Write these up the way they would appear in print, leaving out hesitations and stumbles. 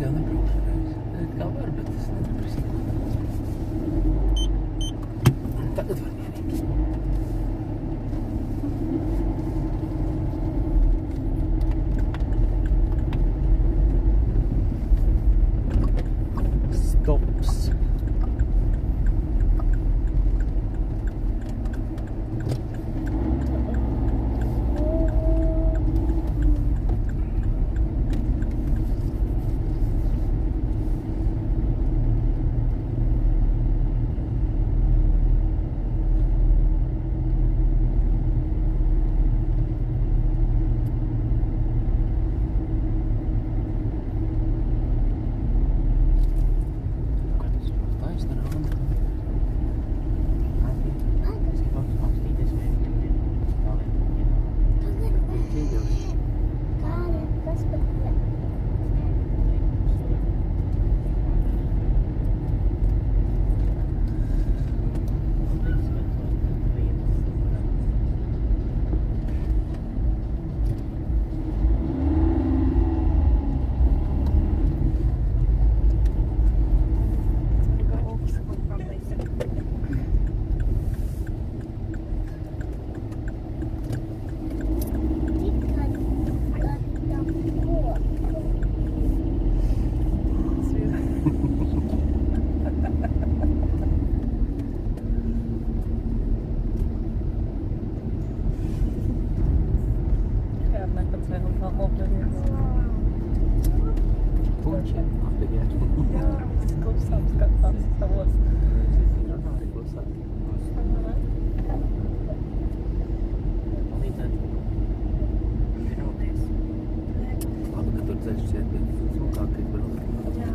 jau nebraukšu reiz. Kā var, bet es neprasīju. Tagad var mierīgi. Stops. Puņķiem apgājiet. Jā, tas klusām skatās tavos. Runāja klusāk. Palīdzēt. Rūdies. Labi, ka tur ceļš iet, bet smukākais braukt. Jā.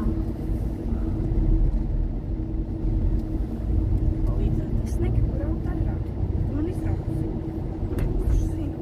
Palīdzēt. Es negribu braukt ārāk. Man izrauks. Kurš zina?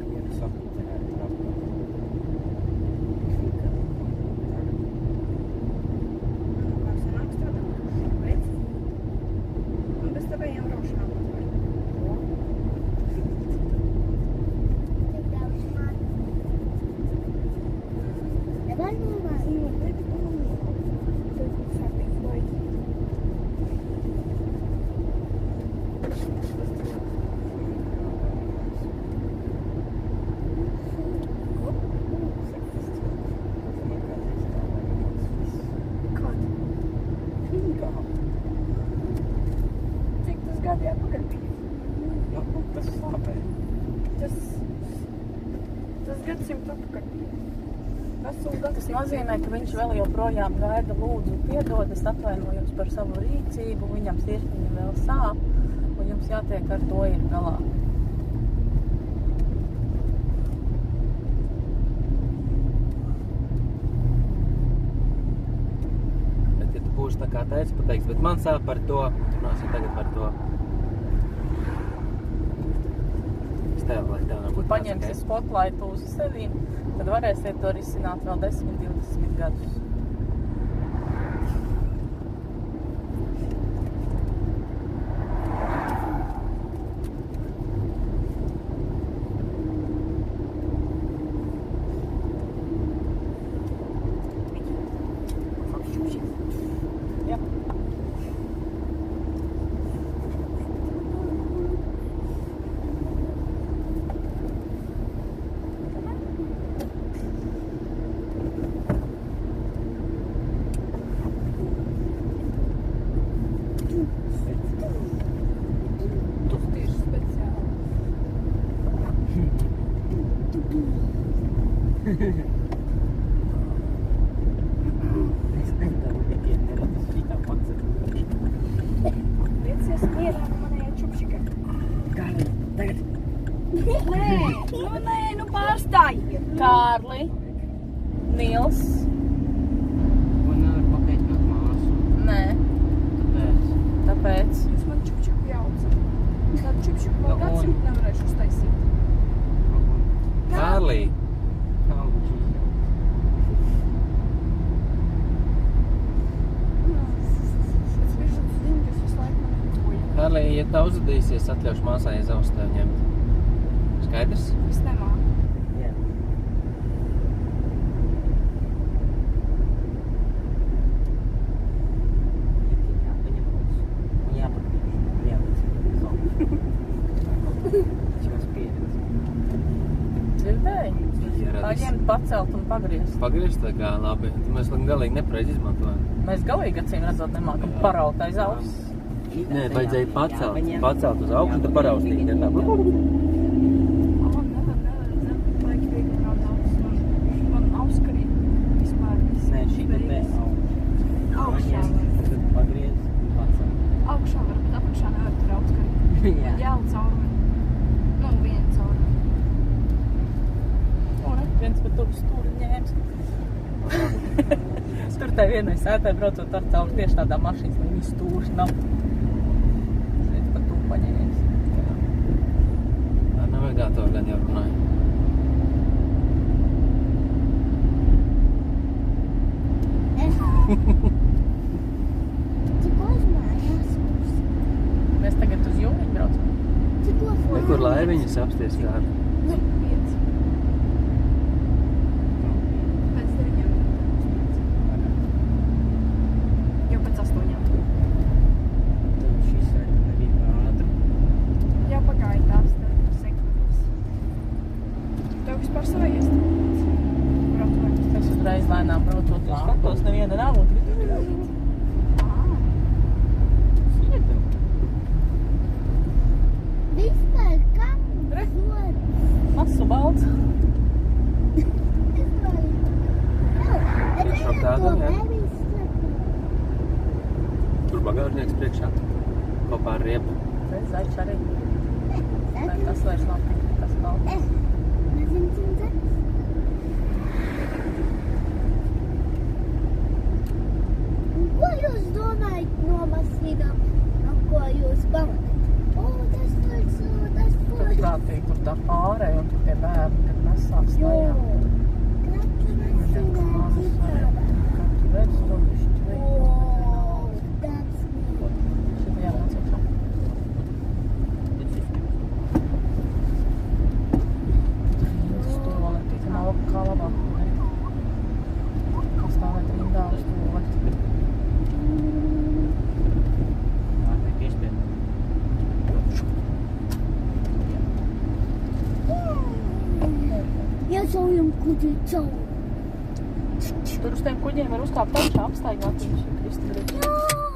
Tas nozīmē, ka viņš vēl joprojām gaida lūdzu piedod, es atvainojos par savu rīcību, viņam sirsniņa vēl sāp, un jums jātiek ar to ir galā. Bet, ja tu būsi tā kā teici, pateiks, bet man sāp par to, runāsim tagad par to. Es tev, lai tev nebūtu Paņemsi spotlightu uz sevīm, tad varēsiet to risināt vēl 10-20 gadus. Ja. Es nedaru nevienu neratas šitā pacet. Liecies mierā manējā čupšika. Kārli, tagad. Nē, nu pārstāj. Kārli, Nils. Man nevar papēķināt māsu. Nē, tāpēc. Jūs man čupčiku jaucat. Tādu čupčiku vēl Nu, un? gadsimtu nevarēšu uztaisīt. Kārli. Kārli, ja tā uzvedīsies, atļaušu māsai zaust tev ņemt. Skaidrs? Es nemāku. Jā. pacelt un pagriezt. Pagriezt tā kā labi. Mēs galīgi nepareizi izmantojam. Mēs galīgi acīm redzot nemākam paraut aiz auss. Nē, vajadzēja pacelt uz augšu, tad paraustīt. Ja tā. Nevar, vajag viegli nav daudz. Man auskarīt vispār viss. Nē, šī te te Augšā var. Tad pagriez un pacel. Augšā var, bet apakšā nevar tur auskarīt. Jā. Jāla caurumi. Nu, viena caurumi. O, ne, viens pat tur stūri ņēms. Tur tai vienai sētai braucot ar cauri tieši tādā mašīnas, lai viņi stūri nav. Viens pat tur paņēmis. Ar navigātoru gan jau runāju. Mēs tagad uz Jūniņu braucam. Nekur laiviņas apsties kā. Nu, 5. Pēc 9. Jau pēc 8. Tad šis ir arī ātri. Jau pagāja tās sekundes. Tev vispār savējies? Brauc vai? Es uzreiz lēnām braucot uz skatos, neviena nav. Un... Vispār kam Re. zod? Masu balts. Priekšā tāda, jā. Tur bagāžnieks priekšā. Kopā ar riepu. Reiz zaļš arī. Vai tas vairs nav tik, tas balts. Ko jūs domājat no masīnām, no ko jūs pamatat? O, tas tāds, tas Tur tāds. prātīgi, tur tā pārēja un tur tie bērni, kad nesās Jo, tajā. krati Viņam masīnām kādas citādā. Kā tu redz, tur višķi O, that's me. Šitā jānāc iekšā. Rindas tualeti, ka nav kā labāk. Kā stāvēt rindā uz tualeti. Ātri piespēd. Ja saujam kuģi cauri. Tur uz tiem kuģiem var uzkāpt augšā, apstaigāt viņus, ja Kristi grib. Jā.